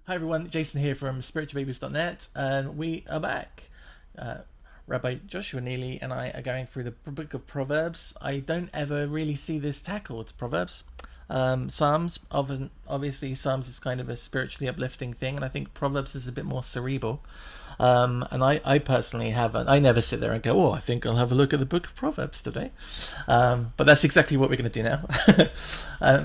Hi everyone, Jason here from spiritualbabies.net, and we are back. Rabbi Joshua Neely and I are going through the Book of Proverbs. I don't ever really see this tackled, Proverbs. Psalms, obviously, Psalms is kind of a spiritually uplifting thing, and I think Proverbs is a bit more cerebral. And I personally haven't. I never sit there and go, "Oh, I think I'll have a look at the Book of Proverbs today." But that's exactly what we're going to do now.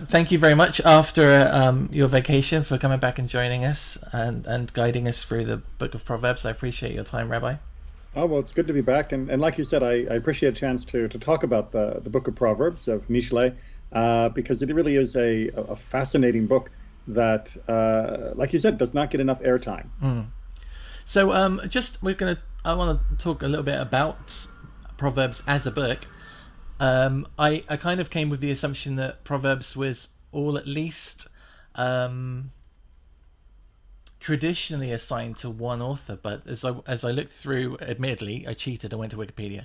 Thank you very much after your vacation for coming back and joining us and guiding us through the Book of Proverbs. I appreciate your time, Rabbi. Oh, well, it's good to be back. And like you said, I appreciate a chance to talk about the Book of Proverbs of Mishle, because it really is a fascinating book that, like you said, does not get enough airtime. So I want to talk a little bit about Proverbs as a book. I kind of came with the assumption that Proverbs was all at least traditionally assigned to one author, but as I looked through, admittedly, I cheated. I went to Wikipedia.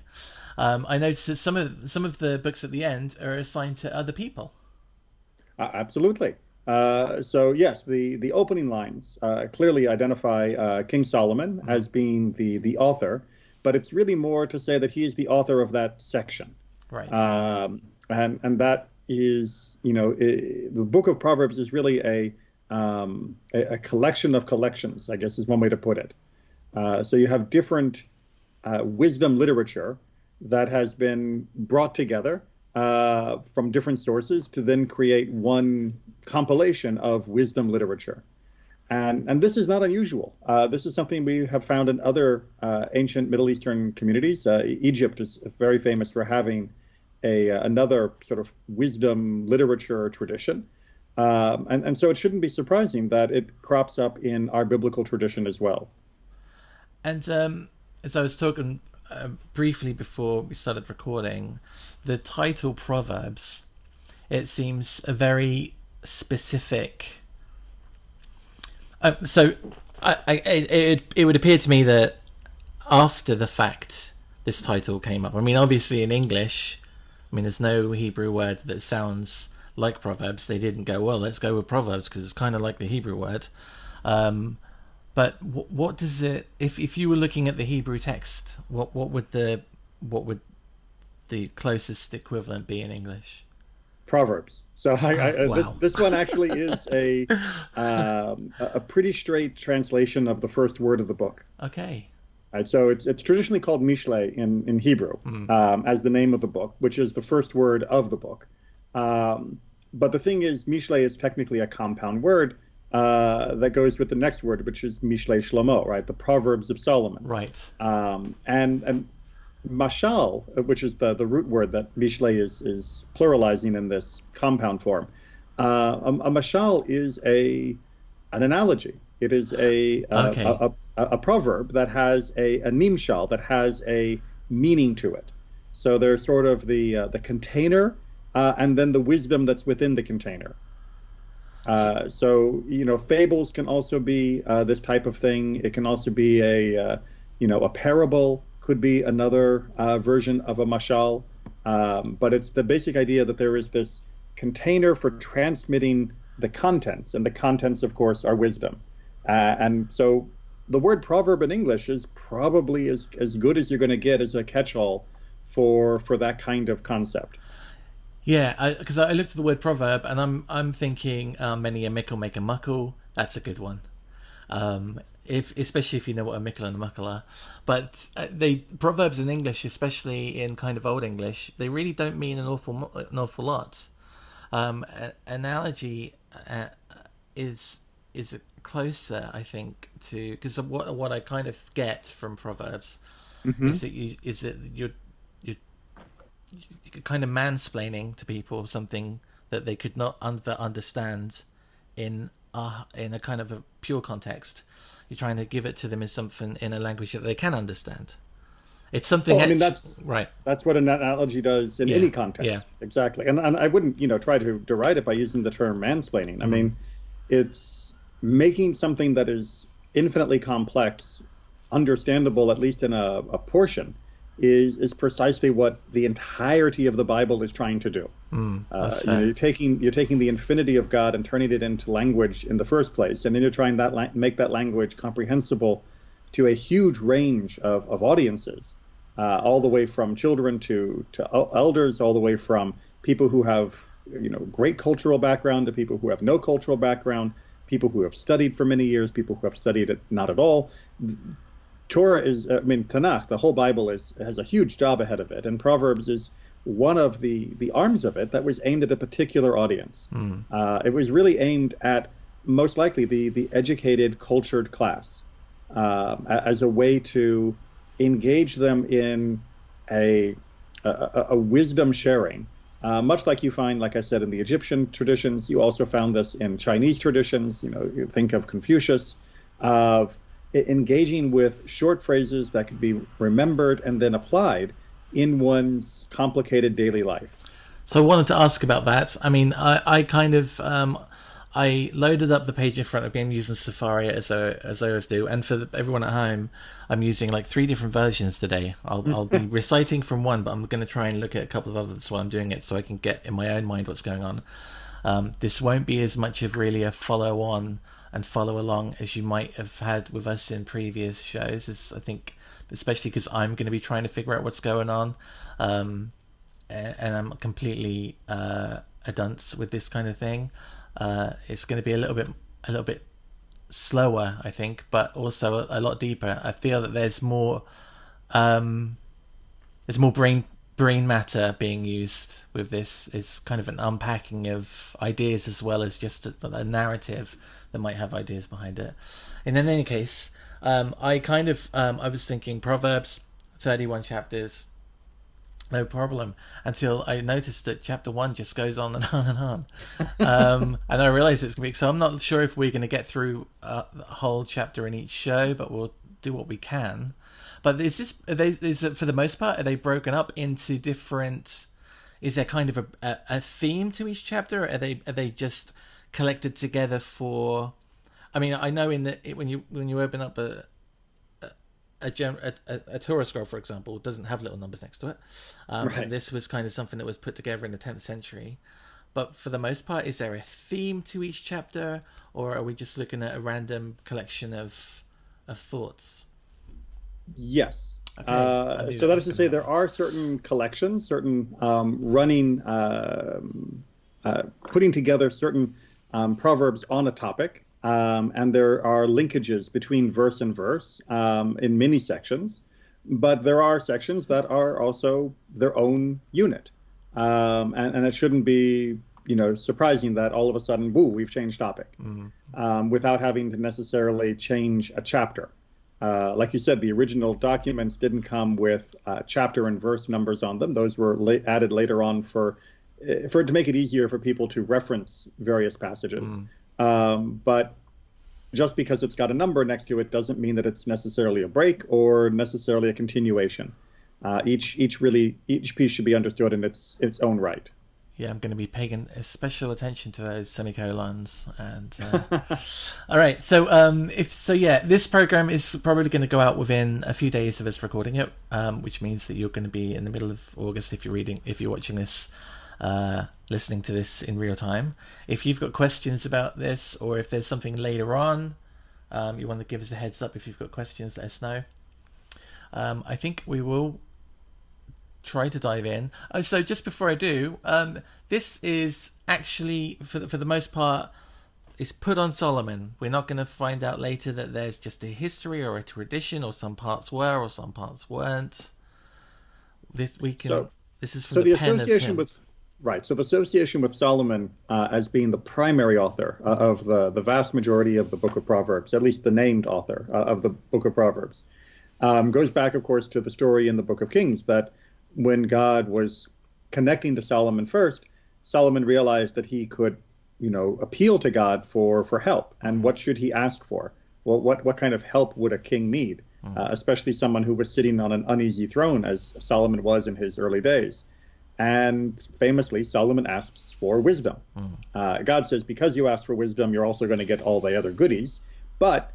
I noticed that some of the books at the end are assigned to other people. Absolutely. So yes, the opening lines clearly identify King Solomon as being the author, but it's really more to say that he is the author of that section. Right. And that is, the Book of Proverbs is really a collection of collections, I guess is one way to put it. So you have different wisdom literature that has been brought together from different sources to then create one compilation of wisdom literature. And this is not unusual. This is something we have found in other ancient Middle Eastern communities. Egypt is very famous for having another sort of wisdom literature tradition. And so it shouldn't be surprising that it crops up in our biblical tradition as well. And as I was talking briefly before we started recording, the title Proverbs, it seems a very specific. It would appear to me that after the fact this title came up. I mean, obviously in English, there's no Hebrew word that sounds like Proverbs. They didn't go, well, let's go with Proverbs because it's kind of like the Hebrew word. But what does it? If you were looking at the Hebrew text, what would the closest equivalent be in English? Proverbs. So Wow. this one actually is a pretty straight translation of the first word of the book. Okay. Right, so it's traditionally called Mishle in Hebrew as the name of the book, which is the first word of the book. But the thing is, Mishle is technically a compound word that goes with the next word, which is Mishle Shlomo, right? The Proverbs of Solomon. Right. And mashal, which is the root word that Mishle is pluralizing in this compound form. A mashal is an analogy. It is a proverb that has a nimshal, that has a meaning to it. So there's sort of the container and then the wisdom that's within the container. So fables can also be this type of thing. It can also be a parable, could be another version of a mashal. But it's the basic idea that there is this container for transmitting the contents, and the contents, of course, are wisdom. And so the word proverb in English is probably as good as you're going to get as a catch-all for that kind of concept. Yeah, because I looked at the word proverb and I'm thinking many a mickle make a muckle. That's a good one. Especially if you know what a mickle and a muckle are. But proverbs in English, especially in kind of Old English, they really don't mean an awful lot. Analogy is closer, I think, to, because what I kind of get from proverbs is that you're kind of mansplaining to people something that they could not understand in a kind of a pure context. You're trying to give it to them as something in a language that they can understand. It's something. Well, that's right. That's what an analogy does in any context. Yeah. Exactly. And I wouldn't, try to deride it by using the term mansplaining. I mean, it's making something that is infinitely complex understandable, at least in a portion. is precisely what the entirety of the Bible is trying to do. That's You know, fair. you're taking the infinity of God and turning it into language in the first place, and then you're trying that make that language comprehensible to a huge range of audiences, all the way from children to elders, all the way from people who have, you know, great cultural background to people who have no cultural background, people who have studied for many years, people who have studied it not at all. Torah is, I mean, Tanakh, the whole Bible has a huge job ahead of it, and Proverbs is one of the arms of it that was aimed at a particular audience. It was really aimed at, most likely, the educated, cultured class, as a way to engage them in a wisdom sharing, much like you find, like I said, in the Egyptian traditions. You also found this in Chinese traditions. You know, you think of Confucius, of engaging with short phrases that could be remembered and then applied in one's complicated daily life. So I wanted to ask about that. I mean, I kind of I loaded up the page in front of me. I'm using Safari as I always do, and for everyone at home, I'm using like 3 different versions today. I'll be reciting from one, but I'm going to try and look at a couple of others while I'm doing it, so I can get in my own mind what's going on. This won't be as much of really a follow on and follow along as you might have had with us in previous shows. I think, especially because I'm going to be trying to figure out what's going on, and I'm completely a dunce with this kind of thing. It's going to be a little bit slower, I think, but also a lot deeper. I feel that there's more brain matter being used with this. It's kind of an unpacking of ideas as well as just a narrative that might have ideas behind it. And in any case, I was thinking Proverbs, 31 chapters, no problem, until I noticed that chapter 1 just goes on and on and on. And I realized it's going to be, so I'm not sure if we're going to get through the whole chapter in each show, but we'll do what we can. But is it, for the most part, are they broken up into different, is there kind of a theme to each chapter? Or are they just collected together for, I mean, I know when you open up a Torah scroll, for example, doesn't have little numbers next to it. Right. This was kind of something that was put together in the 10th century. But for the most part, is there a theme to each chapter, or are we just looking at a random collection of thoughts? Yes. Okay. So that is to say, there are certain collections, certain running, putting together certain proverbs on a topic, and there are linkages between verse and verse in many sections, but there are sections that are also their own unit, and it shouldn't be, you know, surprising that all of a sudden, woo, we've changed topic, without having to necessarily change a chapter. Like you said, the original documents didn't come with chapter and verse numbers on them. Those were added later on for it to make it easier for people to reference various passages. But just because it's got a number next to it doesn't mean that it's necessarily a break or necessarily a continuation. Each piece should be understood in its own right. Yeah, I'm going to be paying special attention to those semicolons. And all right, so this program is probably going to go out within a few days of us recording it, which means that you're going to be in the middle of August if you're watching this, listening to this in real time. If you've got questions about this, or if there's something later on, you want to give us a heads up. If you've got questions, let us know. I think we will try to dive in. Oh, so just before I do, this is actually, for the most part, is put on Solomon. We're not going to find out later that there's just a history or a tradition, or some parts were or some parts weren't. This is from the pen of him. So the association with Solomon as being the primary author of the vast majority of the Book of Proverbs, at least the named author of the Book of Proverbs, goes back, of course, to the story in the Book of Kings that when God was connecting to Solomon first, Solomon realized that he could, appeal to God for help. And what should he ask for? Well, what kind of help would a king need, especially someone who was sitting on an uneasy throne, as Solomon was in his early days? And famously, Solomon asks for wisdom. God says, because you ask for wisdom, you're also going to get all the other goodies. But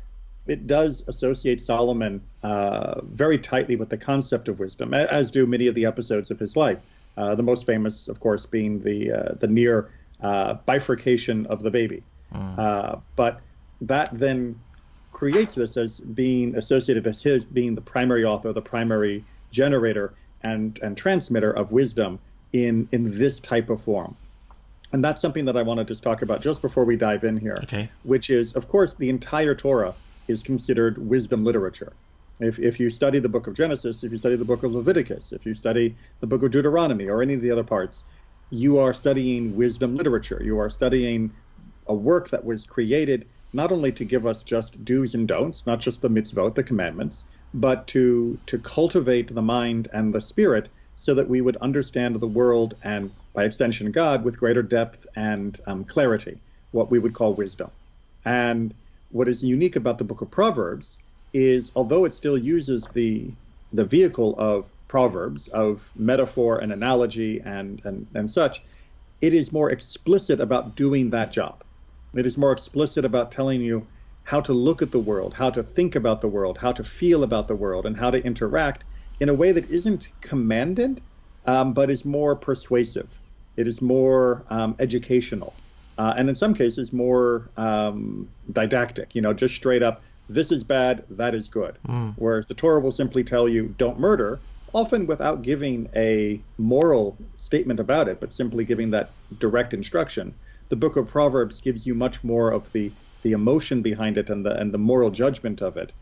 it does associate Solomon very tightly with the concept of wisdom, as do many of the episodes of his life. The most famous, of course, being the near bifurcation of the baby. But that then creates this as being associated as his being the primary author, the primary generator and transmitter of wisdom in this type of form. And that's something that I want to just talk about just before we dive in here, which is, of course, the entire Torah is considered wisdom literature. If you study the book of Genesis, if you study the book of Leviticus, if you study the book of Deuteronomy or any of the other parts, you are studying wisdom literature. You are studying a work that was created not only to give us just do's and don'ts, not just the mitzvot, the commandments, but to cultivate the mind and the spirit so that we would understand the world and, by extension, God with greater depth and clarity, what we would call wisdom. And what is unique about the Book of Proverbs is, although it still uses the vehicle of Proverbs, of metaphor and analogy and such, it is more explicit about doing that job. It is more explicit about telling you how to look at the world, how to think about the world, how to feel about the world, and how to interact in a way that isn't commanded, but is more persuasive. It is more educational, and in some cases more didactic, just straight up, this is bad, that is good. Whereas the Torah will simply tell you, don't murder, often without giving a moral statement about it, but simply giving that direct instruction. The Book of Proverbs gives you much more of the emotion behind it and the moral judgment of it,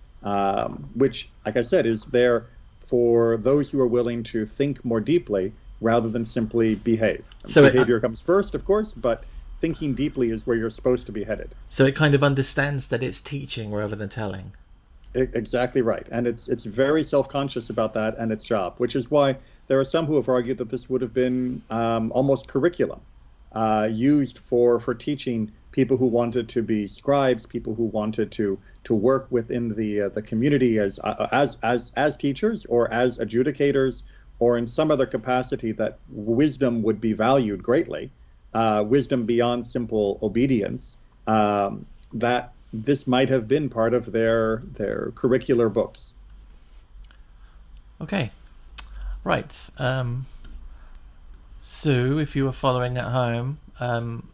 which, like I said, is there for those who are willing to think more deeply rather than simply behave. So behavior comes first, of course, but thinking deeply is where you're supposed to be headed. So it kind of understands that it's teaching rather than telling. Exactly right. And it's very self-conscious about that and its job, which is why there are some who have argued that this would have been almost curriculum used for teaching people who wanted to be scribes, people who wanted to work within the community as teachers or as adjudicators, or in some other capacity that wisdom would be valued greatly, wisdom beyond simple obedience, that this might have been part of their curricular books. Okay, right. So if you were following at home,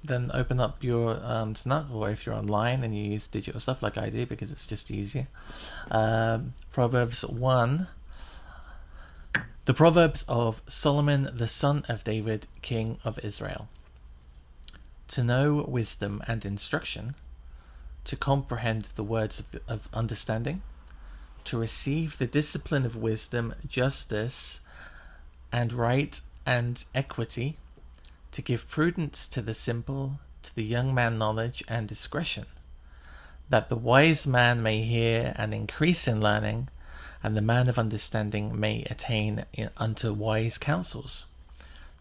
then open up your Tanakh, or if you're online and you use digital stuff like I do because it's just easier. Proverbs 1. The Proverbs of Solomon, the son of David, king of Israel. To know wisdom and instruction, to comprehend the words of understanding, to receive the discipline of wisdom, justice, and right and equity, to give prudence to the simple, to the young man knowledge and discretion, that the wise man may hear and increase in learning, and the man of understanding may attain unto wise counsels,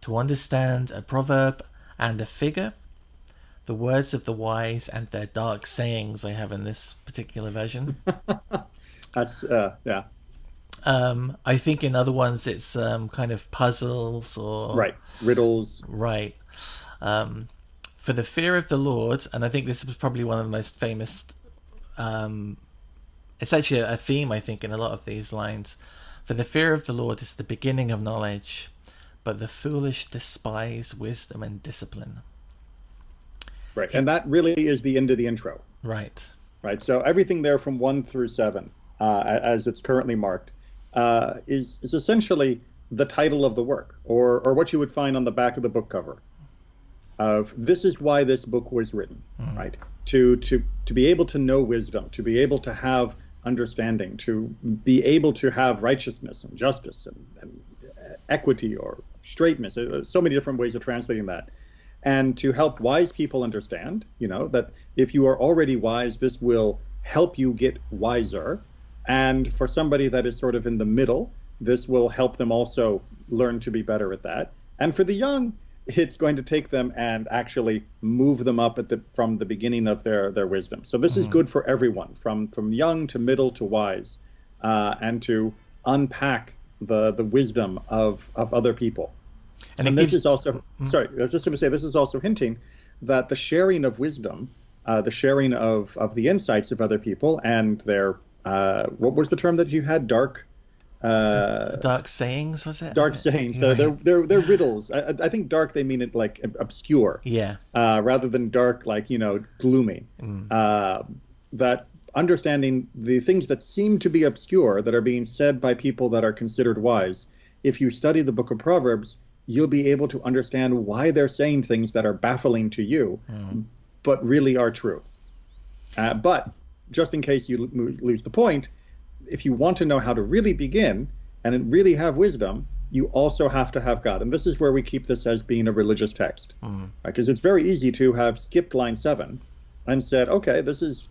to understand a proverb and a figure, the words of the wise and their dark sayings, I have in this particular version. That's, yeah. I think in other ones it's kind of puzzles or... Right, riddles. Right. For the fear of the Lord, and I think this was probably one of the most famous... it's actually a theme, I think, in a lot of these lines. For the fear of the Lord is the beginning of knowledge, but the foolish despise wisdom and discipline. Right, and that really is the end of the intro. Right. Right, so everything there from 1 through 7, as it's currently marked, is essentially the title of the work, or what you would find on the back of the book cover. Of this is why this book was written, right? To be able to know wisdom, to be able to have understanding, to be able to have righteousness and justice and equity or straightness. So many different ways of translating that. And to help wise people understand, that if you are already wise, this will help you get wiser. And for somebody that is sort of in the middle, this will help them also learn to be better at that. And for the young, it's going to take them and actually move them up from the beginning of their wisdom. So this is good for everyone, from young to middle to wise, and to unpack the wisdom of other people. And this is also, sorry, I was just going to say, this is also hinting that the sharing of wisdom the sharing of the insights of other people and their what was the term that you had? Dark sayings, was it? Dark sayings. Right. They're riddles. I think dark they mean it like obscure, Yeah. rather than dark like gloomy. That understanding the things that seem to be obscure that are being said by people that are considered wise. If you study the Book of Proverbs, you'll be able to understand why they're saying things that are baffling to you, but really are true. But just in case you lose the point, if you want to know how to really begin and really have wisdom, you also have to have God. And this is where we keep this as being a religious text. Because it's very easy to have skipped line 7 and said, okay, this is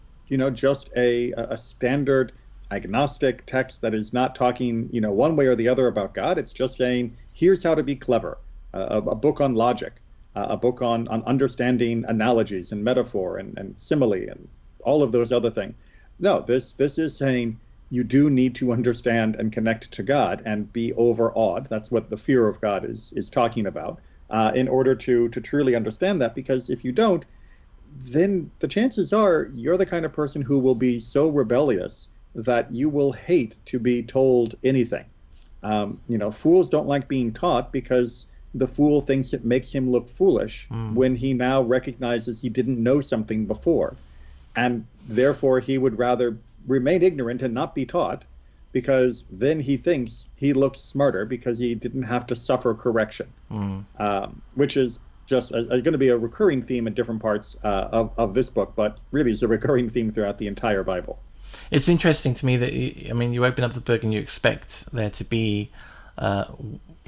just a standard agnostic text that is not talking one way or the other about God. It's just saying, here's how to be clever, a book on logic, a book on understanding analogies and metaphor and simile and all of those other things. No, this is saying you do need to understand and connect to God and be overawed. That's what the fear of God is talking about, in order to truly understand that. Because if you don't, then the chances are you're the kind of person who will be so rebellious that you will hate to be told anything. Fools don't like being taught because the fool thinks it makes him look foolish when he now recognizes he didn't know something before. And therefore he would rather remain ignorant and not be taught, because then he thinks he looks smarter because he didn't have to suffer correction, which is just going to be a recurring theme in different parts of this book, but really is a recurring theme throughout the entire Bible. It's interesting to me that you open up the book and you expect there to be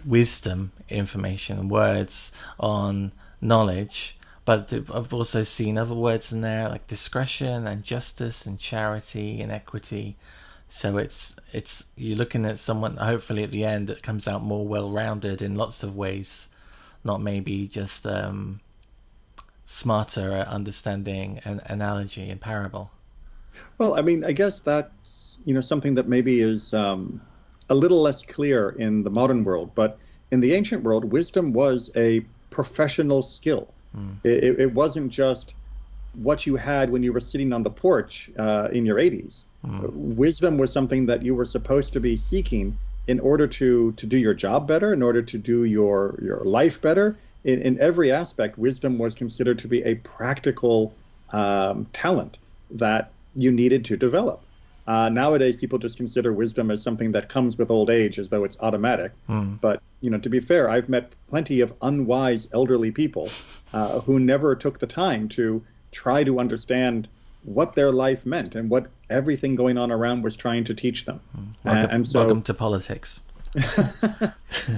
wisdom information, words on knowledge, but I've also seen other words in there like discretion and justice and charity and equity. So it's you're looking at someone hopefully at the end that comes out more well-rounded in lots of ways, not maybe just smarter at understanding an analogy and parable. Well, I guess that's something that maybe is a little less clear in the modern world, but in the ancient world, wisdom was a professional skill. It wasn't just what you had when you were sitting on the porch in your 80s. Wisdom was something that you were supposed to be seeking in order to do your job better, in order to do your life better. In every aspect, wisdom was considered to be a practical talent that you needed to develop. Nowadays, people just consider wisdom as something that comes with old age, as though it's automatic. But, to be fair, I've met plenty of unwise elderly people who never took the time to try to understand what their life meant and what everything going on around was trying to teach them. Welcome to politics.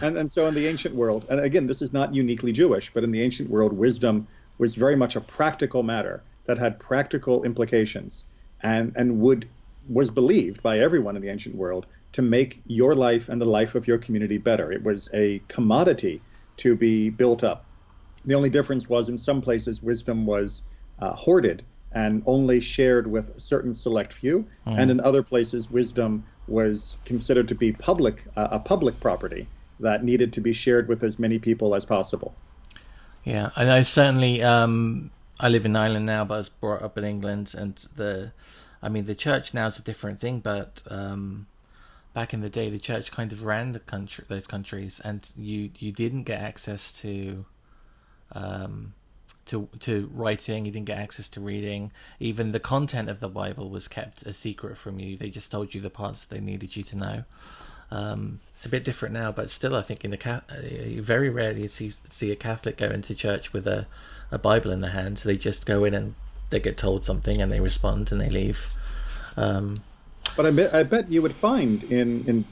and so in the ancient world, and again, this is not uniquely Jewish, but in the ancient world, wisdom was very much a practical matter that had practical implications and was believed by everyone in the ancient world to make your life and the life of your community better. It was a commodity to be built up. The only difference was in some places wisdom was hoarded and only shared with a certain select few, and in other places wisdom was considered to be a public property that needed to be shared with as many people as possible. Yeah, I know. Certainly, I live in Ireland now, but I was brought up in England, and the church now is a different thing. But back in the day, the church kind of ran those countries, and you didn't get access to writing. You didn't get access to reading. Even the content of the Bible was kept a secret from you. They just told you the parts that they needed you to know. It's a bit different now, but still, I think you very rarely see a Catholic go into church with a Bible in their hand. So they just go in and they get told something and they respond and they leave. But I bet you would find in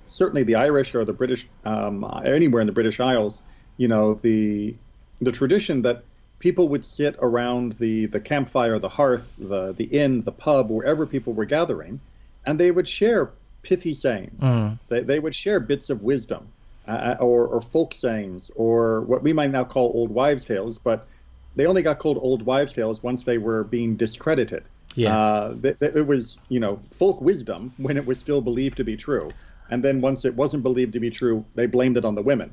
certainly the Irish or the British, anywhere in the British Isles, the tradition that people would sit around the campfire, the hearth, the inn, the pub, wherever people were gathering, and they would share pithy sayings. They would share bits of wisdom, or folk sayings, or what we might now call old wives' tales, but they only got called old wives' tales once they were being discredited. Yeah. It was, folk wisdom when it was still believed to be true. And then once it wasn't believed to be true, they blamed it on the women.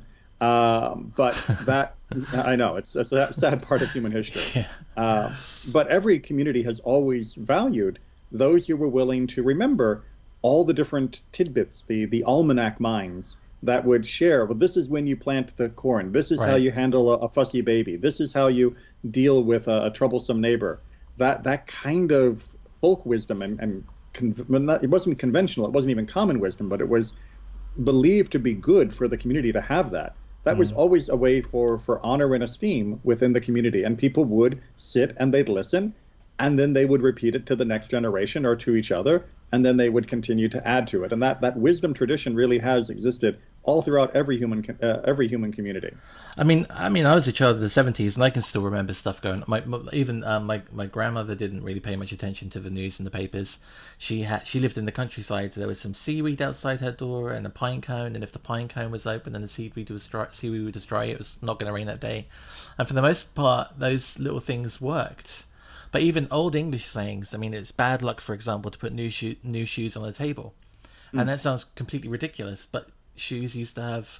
But that, I know, it's a sad part of human history. Yeah. But every community has always valued those who were willing to remember all the different tidbits, the almanac minds that would share, well, this is when you plant the corn. This is how Right. you handle a fussy baby. This is how you deal with a troublesome neighbor. That kind of folk wisdom it wasn't conventional, it wasn't even common wisdom, but it was believed to be good for the community to have that. That was always a way for honor and esteem within the community. And people would sit and they'd listen, and then they would repeat it to the next generation or to each other, and then they would continue to add to it. And that wisdom tradition really has existed all throughout every human community. I mean, I was a child of the '70s, and I can still remember stuff going. My grandmother didn't really pay much attention to the news and the papers. She lived in the countryside. So there was some seaweed outside her door and a pine cone, and if the pine cone was open and the seaweed was dry, it was not going to rain that day. And for the most part, those little things worked. But even old English sayings, I mean, it's bad luck, for example, to put new shoes on the table, and that sounds completely ridiculous. But shoes used to have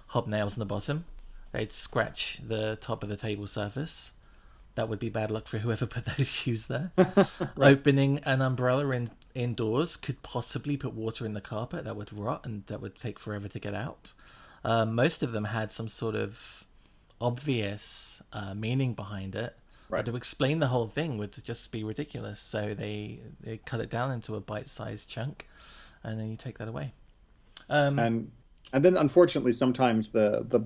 hobnails on the bottom. They'd scratch the top of the table surface. That would be bad luck for whoever put those shoes there. Right. Opening an umbrella indoors could possibly put water in the carpet. That would rot and that would take forever to get out. Most of them had some sort of obvious meaning behind it. Right. But to explain the whole thing would just be ridiculous. So they cut it down into a bite-sized chunk, and then you take that away. And then, unfortunately, sometimes the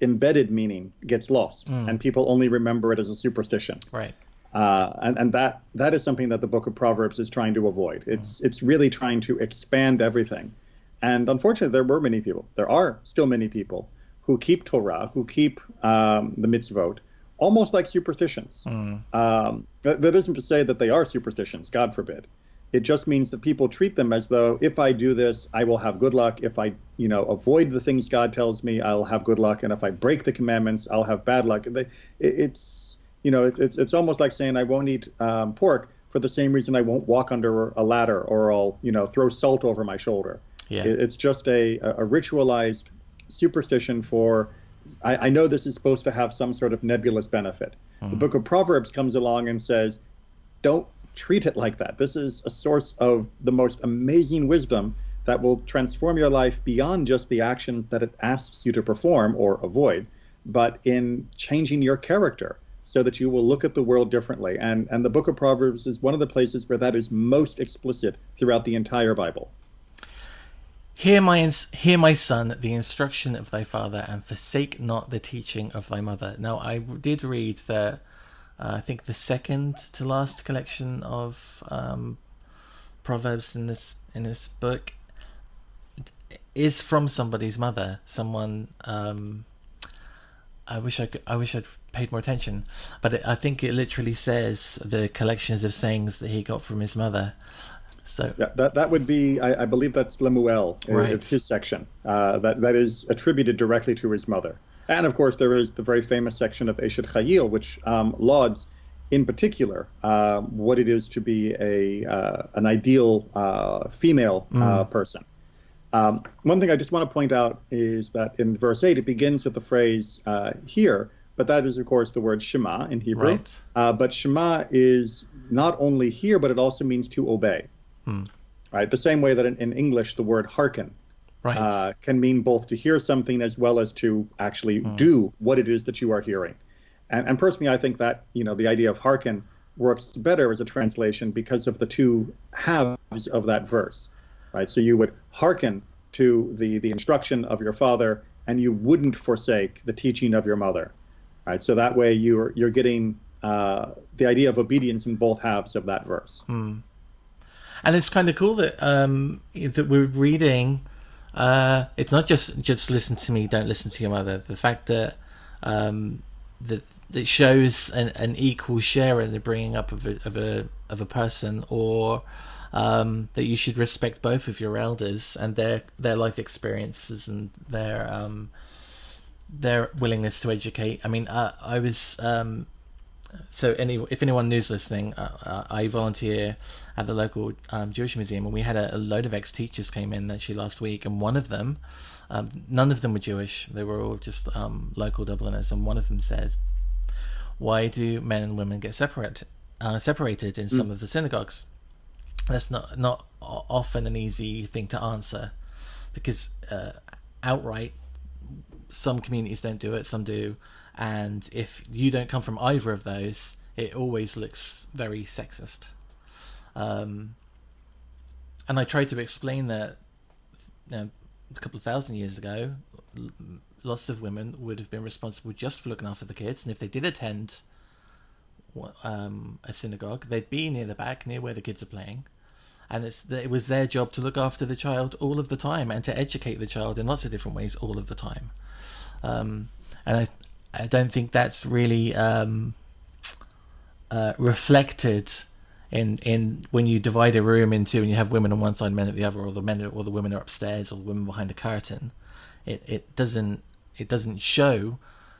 embedded meaning gets lost, and people only remember it as a superstition. Right. And that is something that the Book of Proverbs is trying to avoid. It's really trying to expand everything. And unfortunately, there are still many people who keep Torah, who keep the mitzvot, almost like superstitions. That isn't to say that they are superstitions, God forbid. It just means that people treat them as though, if I do this, I will have good luck. If I, avoid the things God tells me, I'll have good luck. And if I break the commandments, I'll have bad luck. It's almost like saying I won't eat pork for the same reason I won't walk under a ladder, or I'll, throw salt over my shoulder. Yeah. It's just a ritualized superstition for, I know this is supposed to have some sort of nebulous benefit. The Book of Proverbs comes along and says, don't treat it like that. This is a source of the most amazing wisdom that will transform your life beyond just the action that it asks you to perform or avoid, but in changing your character so that you will look at the world differently. And the Book of Proverbs is one of the places where that is most explicit throughout the entire Bible. Hear my son, the instruction of thy father, and forsake not the teaching of thy mother. Now, I did read that I think the second to last collection of Proverbs in this book is from somebody's mother. Someone I wish I'd paid more attention, but I think it literally says the collections of sayings that he got from his mother. So yeah, that would be, I believe that's Lemuel. Right. It's his section that is attributed directly to his mother. And of course, there is the very famous section of Eshet Chayil, which lauds, in particular, what it is to be an ideal female person. One thing I just want to point out is that in verse 8, it begins with the phrase "hear," but that is, of course, the word Shema in Hebrew. Right. But Shema is not only hear, but it also means to obey. Right. The same way that in English, the word hearken can mean both to hear something as well as to actually do what it is that you are hearing. And personally, I think that, the idea of hearken works better as a translation because of the two halves of that verse. Right. So you would hearken to the instruction of your father, and you wouldn't forsake the teaching of your mother. Right. So that way you're getting the idea of obedience in both halves of that verse. And it's kind of cool that that we're reading. It's not just listen to me, don't listen to your mother. The fact that that it shows an equal share in the bringing up of a person, or that you should respect both of your elders and their life experiences and their willingness to educate. I mean, I was So if anyone new's listening, I volunteer at the local Jewish museum, and we had a load of ex-teachers came in actually last week, and one of them, none of them were Jewish, they were all just local Dubliners, and one of them said, why do men and women get separated in some of the synagogues? That's not often an easy thing to answer, because outright, some communities don't do it, some do, and if you don't come from either of those, it always looks very sexist. And I tried to explain that, a couple of thousand years ago, lots of women would have been responsible just for looking after the kids, and if they did attend a synagogue, they'd be near the back, near where the kids are playing, and it was their job to look after the child all of the time and to educate the child in lots of different ways all of the time. And I don't think that's really reflected in when you divide a room into and you have women on one side, men at the other, or the women are upstairs, or the women behind a curtain. It doesn't show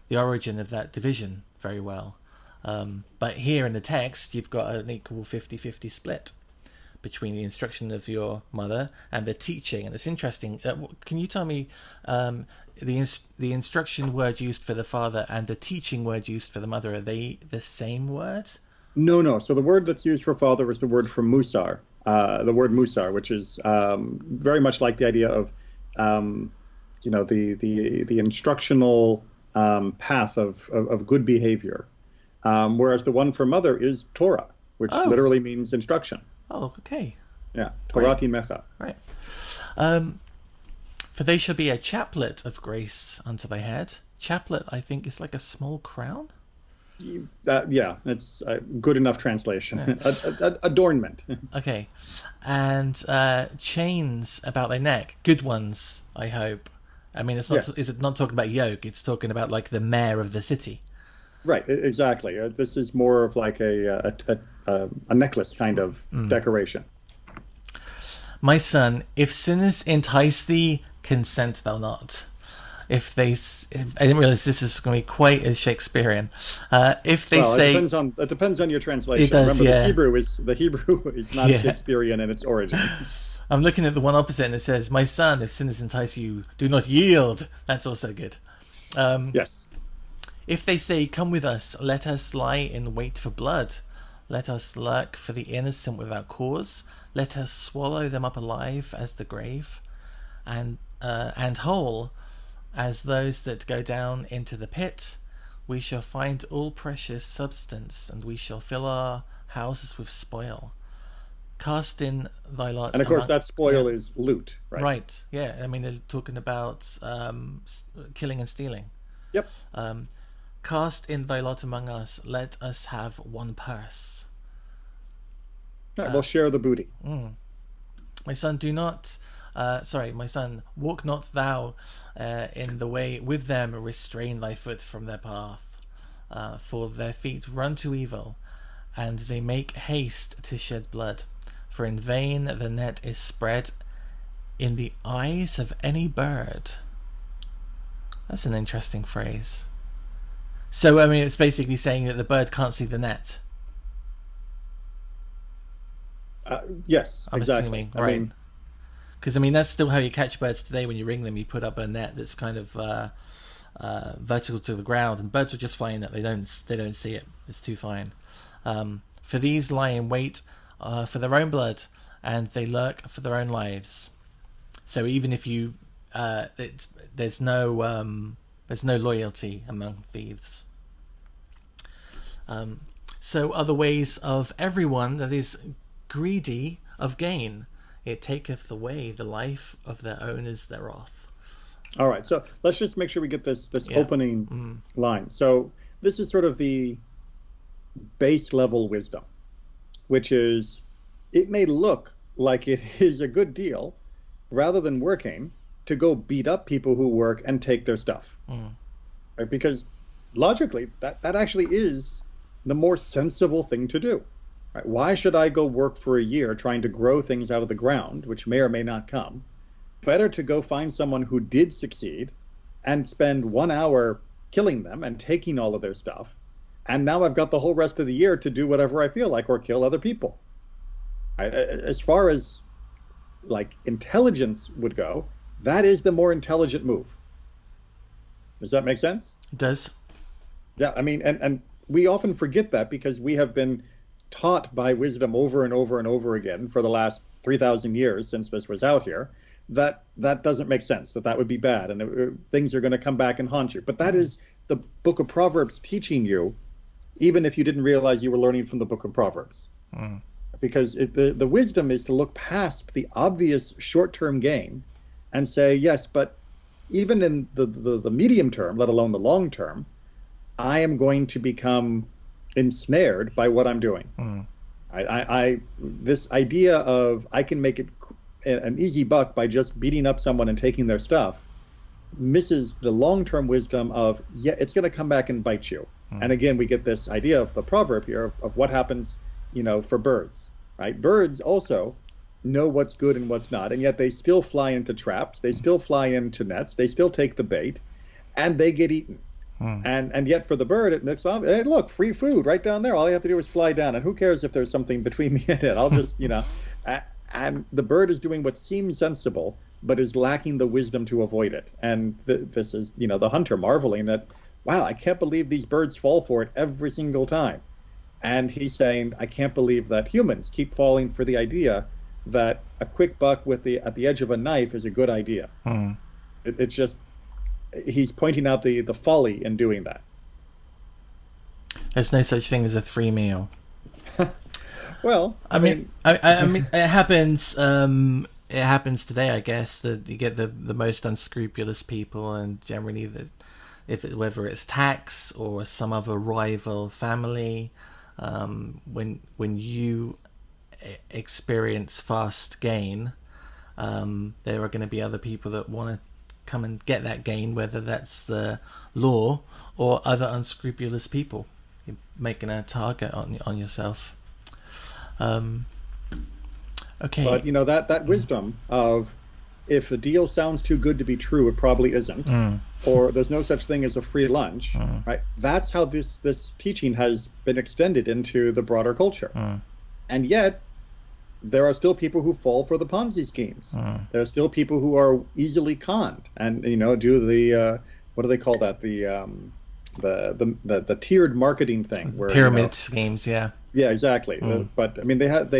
the origin of that division very well. But here in the text, you've got an equal 50-50 split between the instruction of your mother and the teaching. And it's interesting. Can you tell me the instruction word used for the father and the teaching word used for the mother, are they the same word? No. So the word that's used for father is the word for musar, the word musar, which is very much like the idea of, the instructional path of good behavior. Whereas the one for mother is Torah, which literally means instruction. Oh, okay. Yeah, Torah Mecha. Right. For they shall be a chaplet of grace unto thy head. Chaplet, I think, is like a small crown. Yeah, it's a good enough translation. Yeah. Adornment. Okay. And chains about thy neck. Good ones, I hope. I mean, it's not. Yes. Is it not talking about yoke? It's talking about like the mayor of the city. Right, exactly. This is more of like a necklace kind of decoration. My son, if sinners entice thee, consent thou not. I didn't realize this is going to be quite as Shakespearean. If they say, it depends on your translation. It does, remember, yeah. the Hebrew is not Shakespearean in its origin. I'm looking at the one opposite, and it says, "My son, if sinners entice you, do not yield." That's also good. Yes. If they say, "Come with us, let us lie in wait for blood. Let us lurk for the innocent without cause. Let us swallow them up alive as the grave, and whole as those that go down into the pit. We shall find all precious substance, and we shall fill our houses with spoil. Cast in thy lot." And of course, that spoil is loot, right? Right. Yeah. I mean, they're talking about killing and stealing. Yep. Cast in thy lot among us. Let us have one purse. Right, we'll share the booty. My son, my son, walk not thou in the way with them, restrain thy foot from their path. For their feet run to evil, and they make haste to shed blood. For in vain the net is spread in the eyes of any bird. That's an interesting phrase. So, I mean, it's basically saying that the bird can't see the net. Yes, I'm exactly. assuming, right? Because, I mean, that's still how you catch birds today. When you ring them, you put up a net that's kind of vertical to the ground, and birds will just fly in that. They don't see it. It's too fine. For these lie in wait for their own blood, and they lurk for their own lives. So even if you, there's no loyalty among thieves. So are the ways of everyone that is greedy of gain. It taketh away the life of their owners thereof. All right, so let's just make sure we get this opening line. So this is sort of the base level wisdom, which is, it may look like it is a good deal, rather than working, to go beat up people who work and take their stuff. Right? Because logically, that actually is the more sensible thing to do. Right? Why should I go work for a year trying to grow things out of the ground, which may or may not come? Better to go find someone who did succeed and spend 1 hour killing them and taking all of their stuff, And now I've got the whole rest of the year to do whatever I feel like or kill other people. As far as like intelligence would go, that is the more intelligent move. Does that make sense? It does. Yeah, I mean, and we often forget that because we have been taught by wisdom over and over and over again for the last 3,000 years since this was out here that that doesn't make sense, that that would be bad, and things are going to come back and haunt you. But that is the Book of Proverbs teaching you, even if you didn't realize you were learning from the Book of Proverbs. Because the wisdom is to look past the obvious short-term gain and say, yes, but even in the medium term, let alone the long term, I am going to become ensnared by what I'm doing. This idea of I can make it an easy buck by just beating up someone and taking their stuff misses the long-term wisdom of, yeah, it's going to come back and bite you. And again, we get this idea of the proverb here of what happens, for birds, right? Birds also know what's good and what's not, and yet they still fly into traps, they still fly into nets, they still take the bait, and they get eaten. And yet for the bird, it looks, hey, look, free food right down there. All I have to do is fly down, and who cares if there's something between me and it? I'll just, and the bird is doing what seems sensible, but is lacking the wisdom to avoid it. And this is, the hunter marveling that, wow, I can't believe these birds fall for it every single time. And he's saying, I can't believe that humans keep falling for the idea that a quick buck at the edge of a knife is a good idea. It's just, he's pointing out the folly in doing that. There's no such thing as a free meal. Well, I mean, it happens. It happens today, I guess. That you get the most unscrupulous people, and generally, whether it's tax or some other rival family, when you experience fast gain, there are going to be other people that want to come and get that gain, whether that's the law or other unscrupulous people. You're making a target on yourself. Okay. But that wisdom of, if a deal sounds too good to be true, it probably isn't, or there's no such thing as a free lunch, right? That's how this teaching has been extended into the broader culture. And yet there are still people who fall for the Ponzi schemes. There are still people who are easily conned and do the what do they call that, the tiered marketing thing, where pyramid schemes. Yeah, exactly. But I mean, they have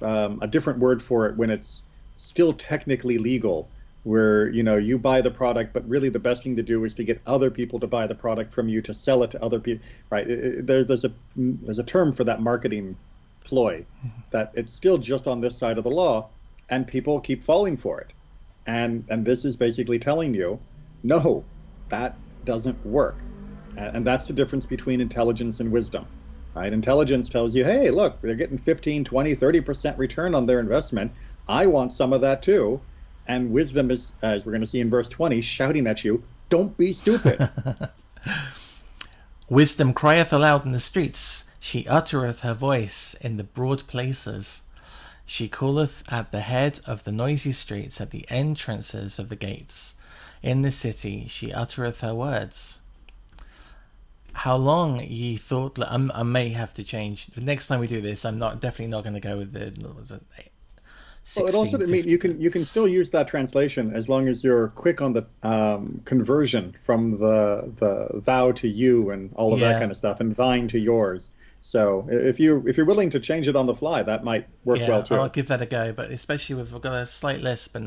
a different word for it when it's still technically legal, where you buy the product, but really the best thing to do is to get other people to buy the product from you to sell it to other people, right? There's a term for that marketing ploy, that it's still just on this side of the law, and people keep falling for it. And this is basically telling you, no, that doesn't work. And that's the difference between intelligence and wisdom. Right? Intelligence tells you, hey, look, they're getting 15, 20, 30% return on their investment. I want some of that too. And wisdom is, as we're going to see in verse 20, shouting at you, don't be stupid. Wisdom crieth aloud in the streets. She uttereth her voice in the broad places. She calleth at the head of the noisy streets, at the entrances of the gates. In the city she uttereth her words. How long ye thought... I may have to change. The next time we do this, I'm definitely not going to go with the... Well, it also, I mean, you can still use that translation as long as you're quick on the conversion from the thou to you and all of that kind of stuff, and thine to yours. So if you're willing to change it on the fly, that might work well too. I'll give that a go, but especially with, we've got a slight lisp and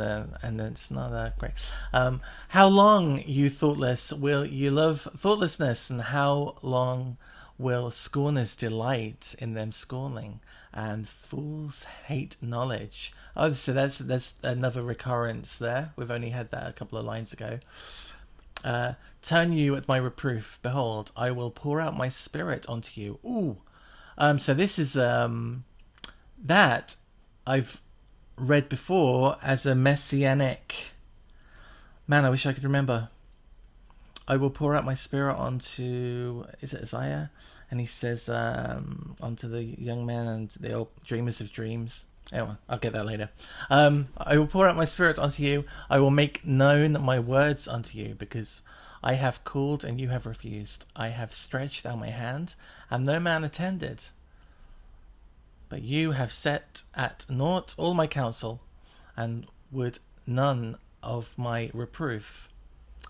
it's not great. How long, you thoughtless, will you love thoughtlessness, and how long will scorners delight in them scorning, and fools hate knowledge? Oh, so that's another recurrence there. We've only had that a couple of lines ago. Turn you at my reproof. Behold, I will pour out my spirit onto you. Ooh. So this is that I've read before as a messianic. Man, I wish I could remember. I will pour out my spirit onto, is it Isaiah? And he says, onto the young men and the old dreamers of dreams. Anyway, I'll get that later. I will pour out my spirit onto you. I will make known my words unto you, because I have called and you have refused. I have stretched out my hand and no man attended. But you have set at naught all my counsel and would none of my reproof.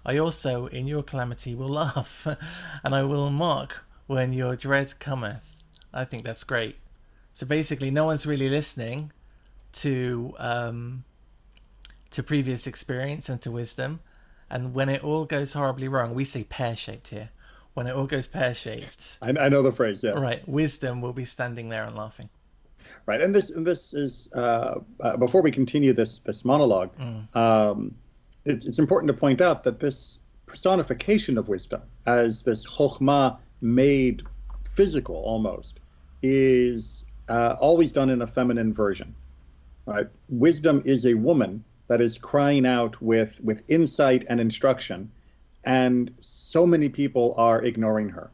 I also in your calamity will laugh, and I will mock when your dread cometh. I think that's great. So basically, no one's really listening to previous experience and to wisdom. And when it all goes horribly wrong, we say pear-shaped here. When it all goes pear-shaped, I know the phrase. Yeah. Right. Wisdom will be standing there and laughing. Right, and this is before we continue this monologue. It's important to point out that this personification of wisdom as this chokhmah made physical almost is always done in a feminine version. Right, wisdom is a woman that is crying out with insight and instruction, and so many people are ignoring her.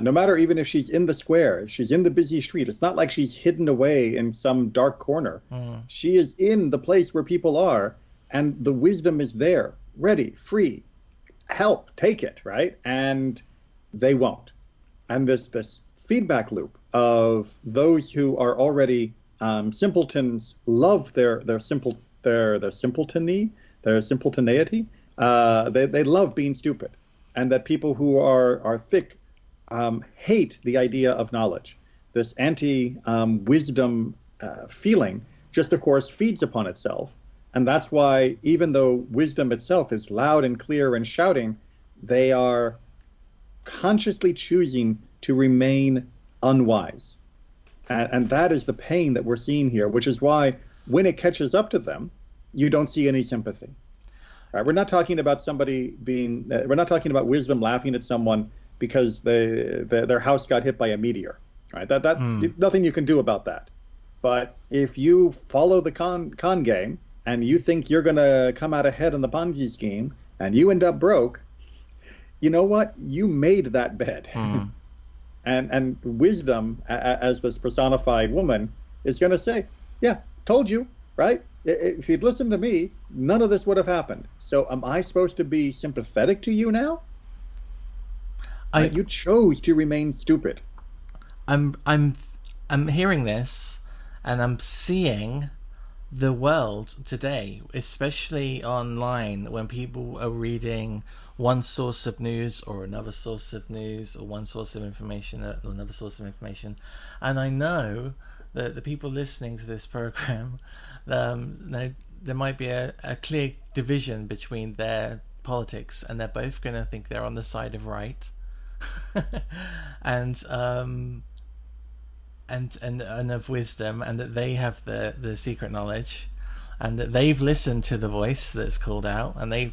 No matter even if she's in the square, she's in the busy street. It's not like she's hidden away in some dark corner. She is in the place where people are, and the wisdom is there, ready, free. Help, take it, right? And they won't. And this feedback loop of those who are already simpletons love their simpletonity. They love being stupid, and that people who are thick hate the idea of knowledge. This anti-wisdom feeling just, of course, feeds upon itself. And that's why, even though wisdom itself is loud and clear and shouting, they are consciously choosing to remain unwise. And that is the pain that we're seeing here, which is why when it catches up to them, you don't see any sympathy. Right? We're not talking about we're not talking about wisdom laughing at someone because their house got hit by a meteor. Right? That nothing you can do about that. But if you follow the con game and you think you're going to come out ahead in the Ponzi scheme and you end up broke, you know what? You made that bed. And wisdom, as this personified woman, is going to say, yeah, told you, right? If you'd listened to me, none of this would have happened. So am I supposed to be sympathetic to you now? You chose to remain stupid. I'm hearing this, and I'm seeing the world today, especially online, when people are reading one source of news or another source of news, or one source of information or another source of information. And I know that the people listening to this program, there might be a clear division between their politics, and they're both going to think they're on the side of right. and of wisdom, and that they have the secret knowledge, and that they've listened to the voice that's called out, and they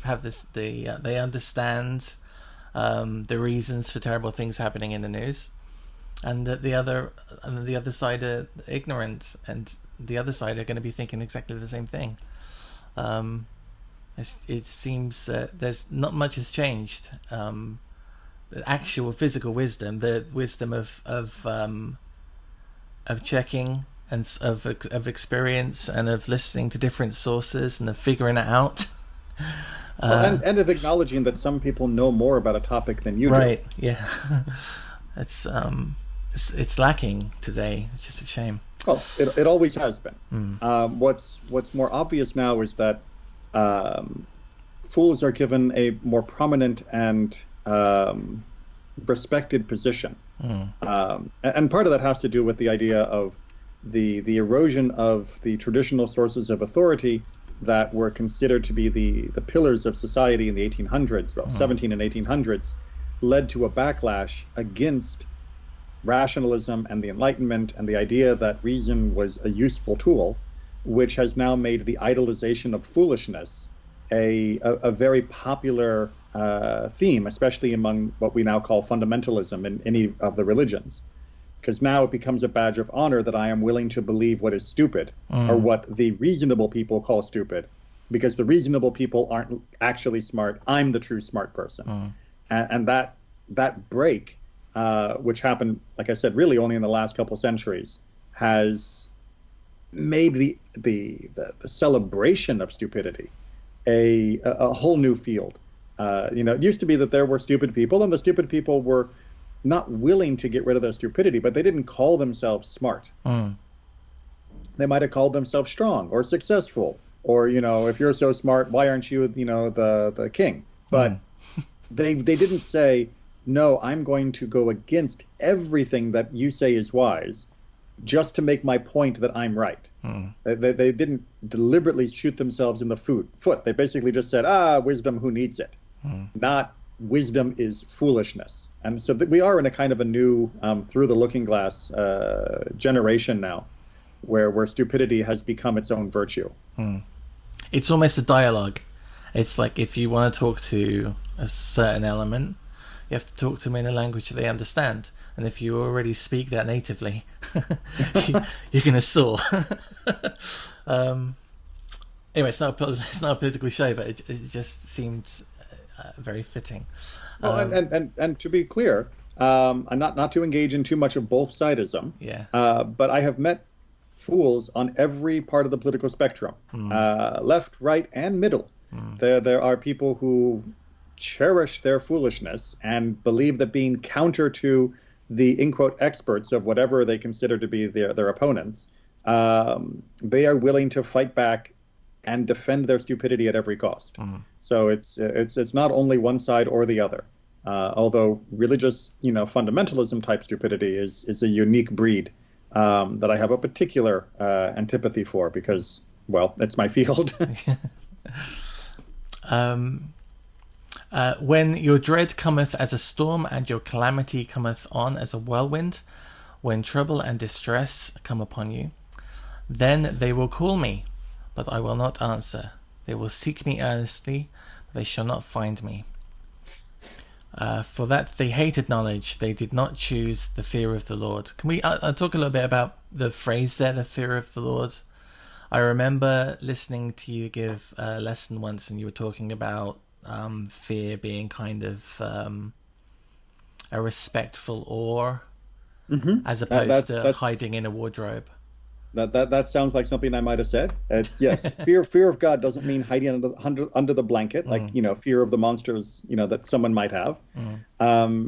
understand the reasons for terrible things happening in the news, and that the other side are ignorant, and the other side are going to be thinking exactly the same thing. It seems that there's not much has changed. The actual physical wisdom, the wisdom of checking and of experience and of listening to different sources and of figuring it out. And of acknowledging that some people know more about a topic than you do. Right, yeah. It's lacking today, which is a shame. Well, it always has been. What's more obvious now is that fools are given a more prominent and respected position. And part of that has to do with the idea of the erosion of the traditional sources of authority that were considered to be the pillars of society in the 1800s, well, 17 and 1800s, led to a backlash against rationalism and the Enlightenment and the idea that reason was a useful tool, which has now made the idolization of foolishness a very popular theme, especially among what we now call fundamentalism in any of the religions. Because now it becomes a badge of honor that I am willing to believe what is stupid, or what the reasonable people call stupid, because the reasonable people aren't actually smart. I'm the true smart person. And that break, which happened, like I said, really only in the last couple centuries, has made the celebration of stupidity a whole new field. It used to be that there were stupid people, and the stupid people were not willing to get rid of their stupidity, but they didn't call themselves smart. They might have called themselves strong or successful, or, if you're so smart, why aren't you, the king? But they didn't say, no, I'm going to go against everything that you say is wise just to make my point that I'm right. They didn't deliberately shoot themselves in the foot. They basically just said, wisdom, who needs it? Not wisdom is foolishness. And so we are in a kind of a new, through the looking glass generation now, where stupidity has become its own virtue. It's almost a dialogue. It's like if you want to talk to a certain element, you have to talk to them in a language that they understand. And if you already speak that natively, you're going to soar. Anyway, it's not a political show, but it just seemed very fitting. Well, and to be clear, and not to engage in too much of both sidism, but I have met fools on every part of the political spectrum, left, right, and middle. There are people who cherish their foolishness and believe that being counter to the in quote experts of whatever they consider to be their opponents, they are willing to fight back and defend their stupidity at every cost. So it's not only one side or the other. Although religious, fundamentalism type stupidity is a unique breed that I have a particular antipathy for because, well, it's my field. When your dread cometh as a storm, and your calamity cometh on as a whirlwind, when trouble and distress come upon you, then they will call me, but I will not answer. They will seek me earnestly, but they shall not find me. For that they hated knowledge, they did not choose the fear of the Lord. Can we I'll talk a little bit about the phrase there, the fear of the Lord? I remember listening to you give a lesson once, and you were talking about fear being kind of a respectful awe, as opposed to hiding in a wardrobe. That sounds like something I might have said. Yes, fear of God doesn't mean hiding under the blanket, like fear of the monsters, that someone might have.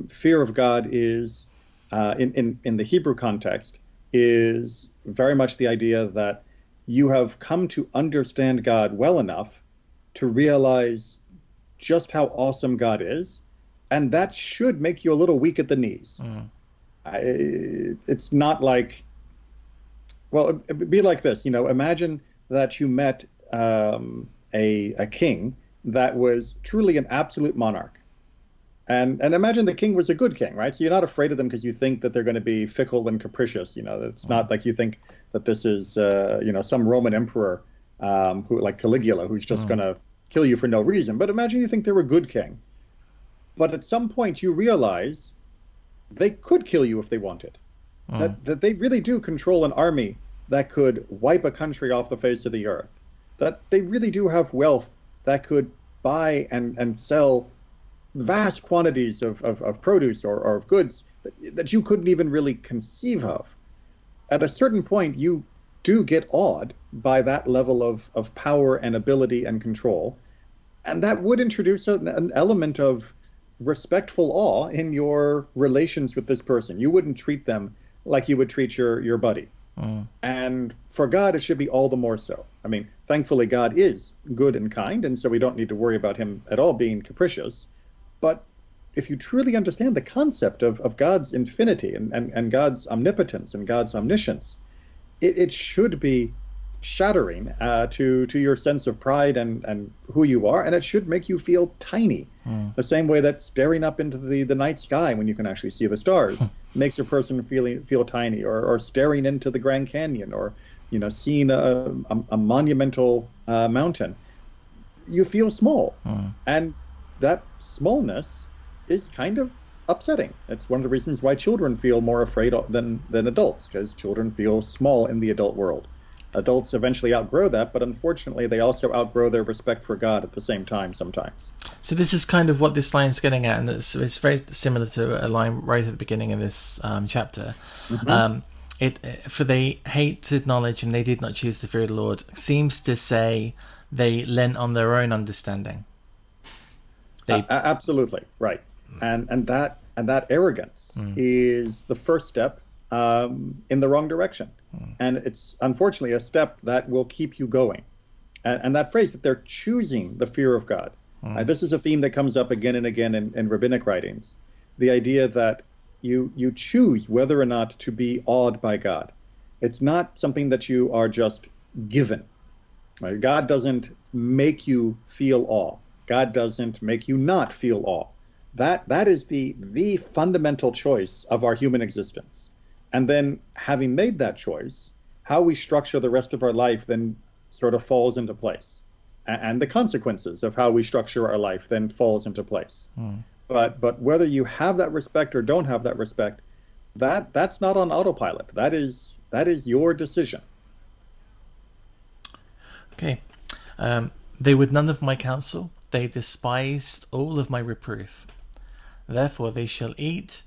Fear of God is, in the Hebrew context, is very much the idea that you have come to understand God well enough to realize just how awesome God is, and that should make you a little weak at the knees. It's not like, well, it'd be like this, imagine that you met a king that was truly an absolute monarch. And imagine the king was a good king, right? So you're not afraid of them because you think that they're going to be fickle and capricious. It's not like you think that this is, some Roman emperor who, like Caligula, who's just going to kill you for no reason. But imagine you think they're a good king. But at some point you realize they could kill you if they wanted. That they really do control an army that could wipe a country off the face of the earth. That they really do have wealth that could buy and sell vast quantities of produce or of goods that you couldn't even really conceive of. At a certain point, you do get awed by that level of power and ability and control. And that would introduce an element of respectful awe in your relations with this person. You wouldn't treat them like you would treat your buddy. And for God, it should be all the more so. I mean, thankfully, God is good and kind, and so we don't need to worry about him at all being capricious. But if you truly understand the concept of God's infinity and God's omnipotence and God's omniscience, it should be shattering to your sense of pride and who you are, and it should make you feel tiny. The same way that staring up into the night sky when you can actually see the stars makes a person feel tiny, or staring into the Grand Canyon, or seeing a monumental mountain, you feel small, and that smallness is kind of upsetting. It's one of the reasons why children feel more afraid than adults, because children feel small in the adult world. Adults eventually outgrow that, but unfortunately they also outgrow their respect for God at the same time sometimes. So this is kind of what this line's getting at, and it's very similar to a line right at the beginning of this chapter. For they hated knowledge and they did not choose the fear of the Lord seems to say they leant on their own understanding. Absolutely right, and that arrogance is the first step in the wrong direction, and it's unfortunately a step that will keep you going. And that phrase that they're choosing the fear of God, this is a theme that comes up again and again in rabbinic writings. The idea that you choose whether or not to be awed by God. It's not something that you are just given. Right? God doesn't make you feel awe. God doesn't make you not feel awe. That is the fundamental choice of our human existence. And then having made that choice, how we structure the rest of our life then sort of falls into place. And the consequences of how we structure our life then falls into place. But whether you have that respect or don't have that respect, that's not on autopilot. That is your decision. Okay. They would none of my counsel. They despised all of my reproof. Therefore they shall eat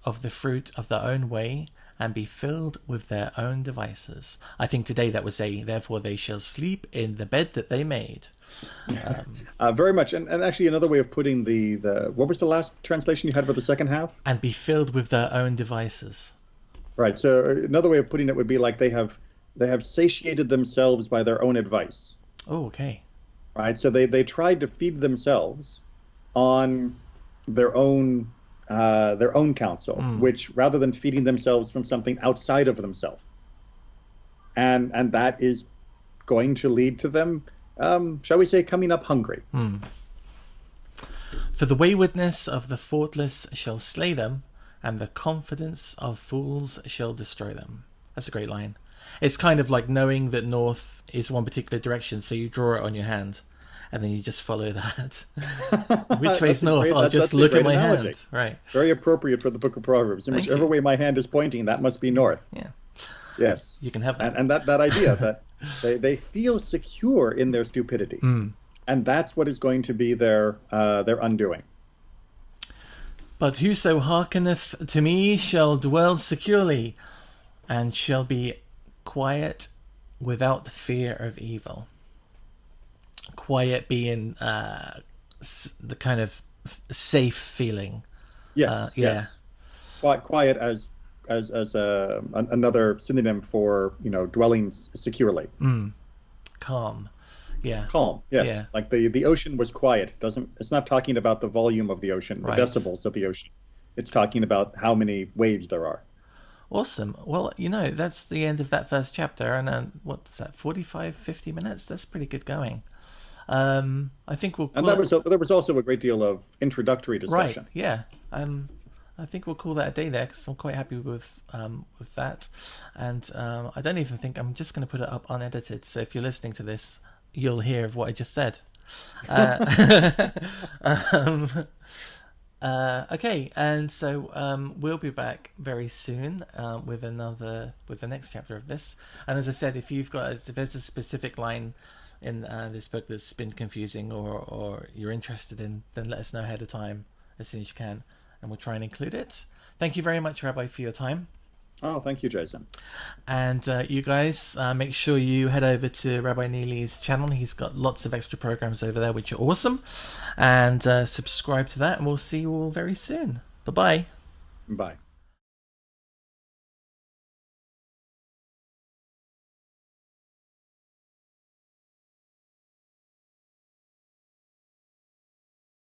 of the fruit of their own way and be filled with their own devices. I think today that would say, therefore they shall sleep in the bed that they made. Very much. And actually another way of putting the what was the last translation you had for the second half? And be filled with their own devices. Right. So another way of putting it would be like they have satiated themselves by their own advice. Oh, okay. Right. So they tried to feed themselves on their own counsel, which rather than feeding themselves from something outside of themselves, and that is going to lead to them, shall we say, coming up hungry. For the waywardness of the thoughtless shall slay them, and the confidence of fools shall destroy them. That's a great line. It's kind of like knowing that north is one particular direction, so you draw it on your hand, and then you just follow that. Which way's north? I'll just look at my hand. Right. Very appropriate for the Book of Proverbs. In whichever way my hand is pointing, that must be north. Yeah. Yes. You can have that. And that idea that they feel secure in their stupidity, and that's what is going to be their undoing. But whoso hearkeneth to me shall dwell securely, and shall be quiet without fear of evil. Quiet being the kind of safe feeling. Yes. Yes. Quiet as another synonym for dwelling securely. Calm. Yeah. Calm. Yes. Yeah. Like the ocean was quiet. It's not talking about the volume of the ocean, the decibels of the ocean. It's talking about how many waves there are. Awesome. Well, that's the end of that first chapter, and what's that? 45, 50 minutes. That's pretty good going. I think we'll. And there was also a great deal of introductory discussion. Right. Yeah. I think we'll call that a day there, because I'm quite happy with that, and I don't even think I'm just going to put it up unedited. So if you're listening to this, you'll hear of what I just said. Okay, and so we'll be back very soon with the next chapter of this. And as I said, if there's a specific line in this book that's been confusing or you're interested in, then let us know ahead of time as soon as you can, and we'll try and include it. Thank you very much, Rabbi, for your time. Oh, thank you, Jason. And you guys, make sure you head over to Rabbi Neely's channel. He's got lots of extra programs over there, which are awesome. And subscribe to that, and we'll see you all very soon. Bye-bye. Bye.